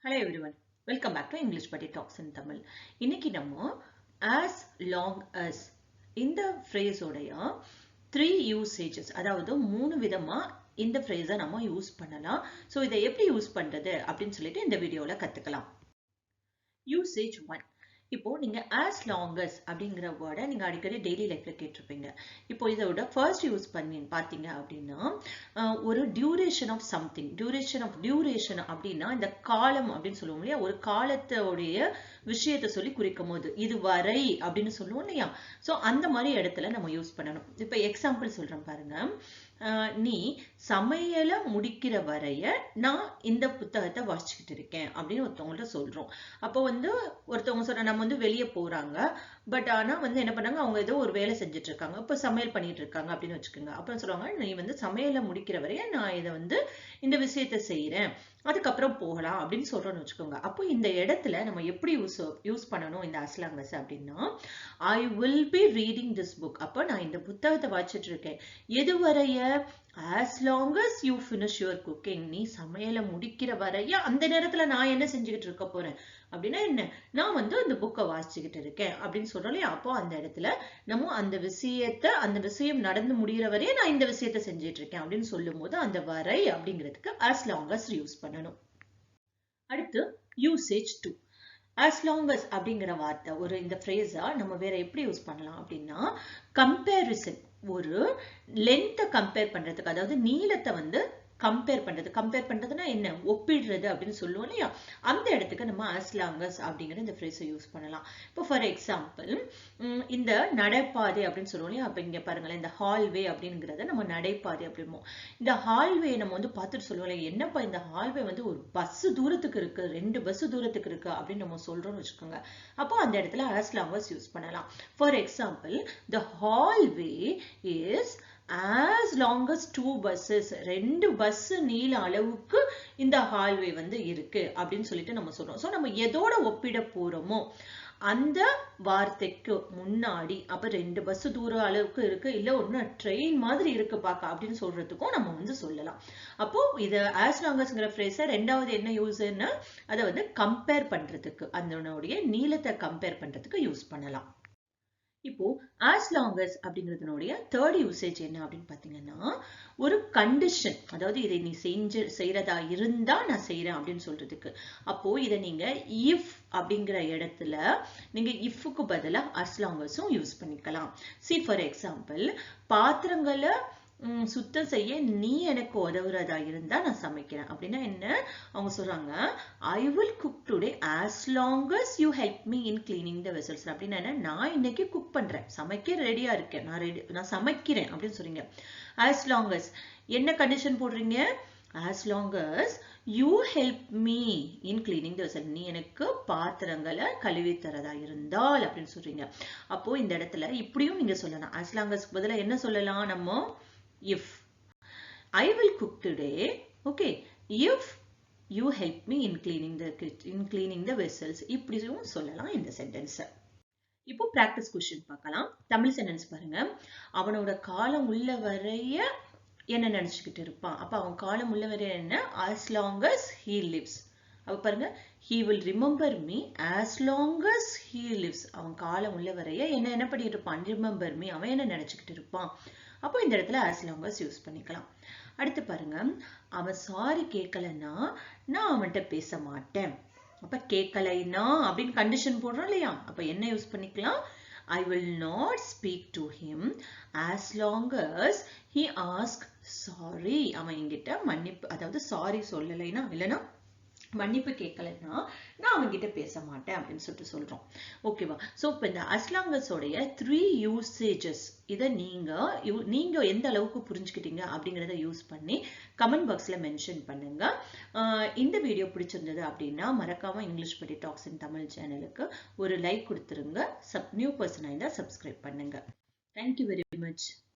Hello everyone, welcome back to English Buddy Talks in Tamil. இன்னைக்கு நம்ம as long as இந்த phrase உடைய 3 usages, அதாவது 3 விதமா இந்த phrase நம்ம யூஸ் பண்ணலாம். So இதை எப்படி யூஸ் பண்றது அப்படின்னு சொல்லிட்டு இந்த வீடியோல கத்துக்கலாம். Usage 1. இப்போ நீங்க as long as அப்படிங்கிற வேர்டை நீங்க அடிக்கடி டெய்லி லைஃப்ல கேட்டிருப்பீங்க. இப்போ இதோட ஃபர்ஸ்ட் யூஸ் பண்ணி பார்த்தீங்க அப்படின்னா ஒரு டியூரேஷன் ஆஃப் சம்திங், டியூரேஷன் அப்படின்னா இந்த காலம் அப்படின்னு சொல்லுவோம் இல்லையா, ஒரு காலத்தோடைய விஷயத்தை சொல்லி குறிக்கும் போது இது வரை அப்படின்னு சொல்லுவோம் இல்லையா. ஸோ அந்த மாதிரி இடத்துல நம்ம யூஸ் பண்ணணும். இப்போ எக்ஸாம்பிள் சொல்றேன் பாருங்க. நீ சமையலை முடிக்கிற வரைய நான் இந்த புத்தகத்தை வாசிச்சுக்கிட்டு இருக்கேன் அப்படின்னு ஒருத்தவங்கள்ட்ட சொல்றோம். அப்போ ஒருத்தவங்க சொல்ற நம்ம வெளியே போறாங்க, பட் ஆனா என்ன பண்ணாங்க, அவங்க ஏதோ ஒரு வேலை செஞ்சுட்டு இருக்காங்க, இப்போ சமையல் பண்ணிட்டு இருக்காங்க அப்படின்னு வச்சுக்கோங்க. அப்புறம் சொல்லுவாங்க, நீ சமையலை முடிக்கிற வரைய நான் இதை இந்த விஷயத்த செய்யறேன், அதுக்கப்புறம் போகலாம் அப்படின்னு சொல்றோம்னு வச்சுக்கோங்க. அப்போ இந்த இடத்துல நம்ம எப்படி யூஸ் பண்ணணும் இந்த as long as அப்படின்னா, I will be reading this book. அப்போ நான் இந்த புத்தகத்தை வாசிச்சுட்டு இருக்கேன் எதுவரைய, as long as you finish your cooking. நீ சமையலை முடிக்கிற வரைய அந்த நேரத்துல நான் என்ன செஞ்சுக்கிட்டு இருக்க போறேன் அப்படின்னா என்ன, நான் அந்த புக்கை வாசிச்சுக்கிட்டு இருக்கேன் அப்படின்னு சொல்றோம் இல்லையா. அப்போ அந்த இடத்துல நம்ம அந்த விஷயம் நடந்து முடிகிற வரைய நான் இந்த விஷயத்த செஞ்சுட்டு இருக்கேன் அப்படின்னு சொல்லும் போது அந்த வரை அப்படிங்கிறதுக்கு as long as யூஸ் பண்ணணும். அடுத்து usage 2. as long as அப்படிங்கிற வார்த்தை இந்த ஃப்ரேஸா நம்ம வேற எப்படி யூஸ் பண்ணலாம் அப்படின்னா, கம்பேரிசன், ஒரு லென்த்தை கம்பேர் பண்றதுக்கு, அதாவது நீளத்தை கம்பேர் பண்றதுன்னா என்ன, ஒப்பிடுறது அப்படின்னு சொல்லுவோம் இல்லையா. அந்த இடத்துக்கு நம்ம as long as அப்படிங்கிற இந்த ஃப்ரேஸை யூஸ் பண்ணலாம். இப்போ ஃபார் எக்ஸாம்பிள் இந்த நடைபாதை அப்படின்னு சொல்லுவோம் இல்லையா. அப்ப இங்க பாருங்களேன், இந்த ஹால்வே அப்படிங்கிறத நம்ம நடைபாதை அப்படிம்போம். இந்த ஹால்வே நம்ம பார்த்துட்டு சொல்லுவோம் இல்லையா, என்னப்பா இந்த ஹால்வே ஒரு பஸ் தூரத்துக்கு இருக்கு, 2 பஸ் தூரத்துக்கு இருக்கு அப்படின்னு நம்ம சொல்றோம்னு வச்சுக்கோங்க. அப்போ அந்த இடத்துல as long as யூஸ் பண்ணலாம். For example, the hallway is as long as 2 buses. 2 bus நீள அளவுக்கு இந்த ஹால்வே இருக்கு அப்படின்னு சொல்லிட்டு நம்ம சொல்றோம். சோ நம்ம எதோட ஒப்பிட போறோமோ அந்த வார்த்தைக்கு முன்னாடி, அப்ப 2 பஸ் தூர அளவுக்கு இருக்கு, இல்ல ஒண்ணு ட்ரெயின் மாதிரி இருக்கு பாக்க அப்படின்னு சொல்றதுக்கும் நம்ம சொல்லலாம். அப்போ இது as long asங்கிற ஃப்ரேஸ ரெண்டாவது என்ன யூஸ்னா, அதை கம்பேர் பண்றதுக்கு, அதனுடைய நீளத்தை கம்பேர் பண்றதுக்கு யூஸ் பண்ணலாம். இப்போ as long as அப்படிங்கிறதுனுடைய தேர்ட் யூசேஜ் என்ன அப்படின்னு பாத்தீங்கன்னா, ஒரு கண்டிஷன், அதாவது இதை நீ செய்யறதா இருந்தா நான் செய்யறேன் அப்படின்னு சொல்றதுக்கு. அப்போ இதை நீங்க if அப்படிங்கிற இடத்துல நீங்க ifக்கு பதிலா as long asம் யூஸ் பண்ணிக்கலாம். see for example, பாத்திரங்களை சுத்தம் செய்ய நீ எனக்கு உதவுறதா இருந்தா நான் சமைக்கிறேன் அப்படின்னா என்ன, அவங்க சொல்றாங்க I will cook today as long as you help me in cleaning the vessels. அப்படின்னா என்ன, நான் இன்னைக்கு குக் பண்றேன், சமைக்க ரெடியா இருக்கேன், நான் சமைக்கிறேன் அப்படின்னு சொல்றீங்க. as long as என்ன கண்டிஷன் போடுறீங்க, as long as you help me in cleaning the vessel. நீ எனக்கு பாத்திரங்களை கழுவி தரதா இருந்தால் அப்படின்னு சொல்றீங்க. அப்போ இந்த இடத்துல இப்படியும் நீங்க சொல்லலாம், as long as பதிலா என்ன சொல்லலாம் நம்ம, if I will cook today, okay, if you help me in cleaning the vessels. இப்படியும் சொல்லலாம் இந்த சென்டென்ஸ். இப்போ பிராக்டிஸ் கொஸ்டின் பார்க்கலாம். தமிழ் சென்டென்ஸ் பாருங்க. அவனோட காலம் உள்ள வரைய என்ன நினைச்சுக்கிட்டு இருப்பான். அப்ப அவன் காலம் உள்ள வரைய என்ன, as long as he lives. அப்ப பாருங்க, he will remember me as long as he lives. அவன் காலம் உள்ள வரைய என்ன பண்ணிட்டு இருப்பான், remember me, அவன் என்ன நினைச்சுக்கிட்டு இருப்பான். அப்போ இந்த இடத்துல as long as யூஸ் பண்ணிக்கலாம். அடுத்து பாருங்க, அவன் சாரி கேட்கலன்னா நான் அவன்கிட்ட பேச மாட்டேன். அப்ப கேட்கலைன்னா அப்படின்னு கண்டிஷன் போடுறோம் இல்லையா, அப்ப என்ன யூஸ் பண்ணிக்கலாம், I will not speak to him as long as he asks sorry. அவன் என்கிட்ட மன்னிப்பு, அதாவது சாரி சொல்லலைன்னா, இல்லைன்னா மன்னிப்பு கேட்கலன்னா நான் அவன்கிட்ட பேச மாட்டேன் அப்படின்னு சொல்றோம். ஓகேவா. சோ இப்ப இந்த as long as உடைய 3 usages இதை நீங்க எந்த அளவுக்கு புரிஞ்சுக்கிட்டீங்க அப்படிங்கறத யூஸ் பண்ணி கமெண்ட் பாக்ஸ்ல மென்ஷன் பண்ணுங்க. இந்த வீடியோ பிடிச்சிருந்தது அப்படின்னா மறக்காம இங்கிலீஷ் படி டாக்ஸ் இன் தமிழ் சேனலுக்கு ஒரு லைக் கொடுத்துருங்க. நியூ பர்சனா இருந்தா சப்ஸ்கிரைப் பண்ணுங்க. Thank you very much.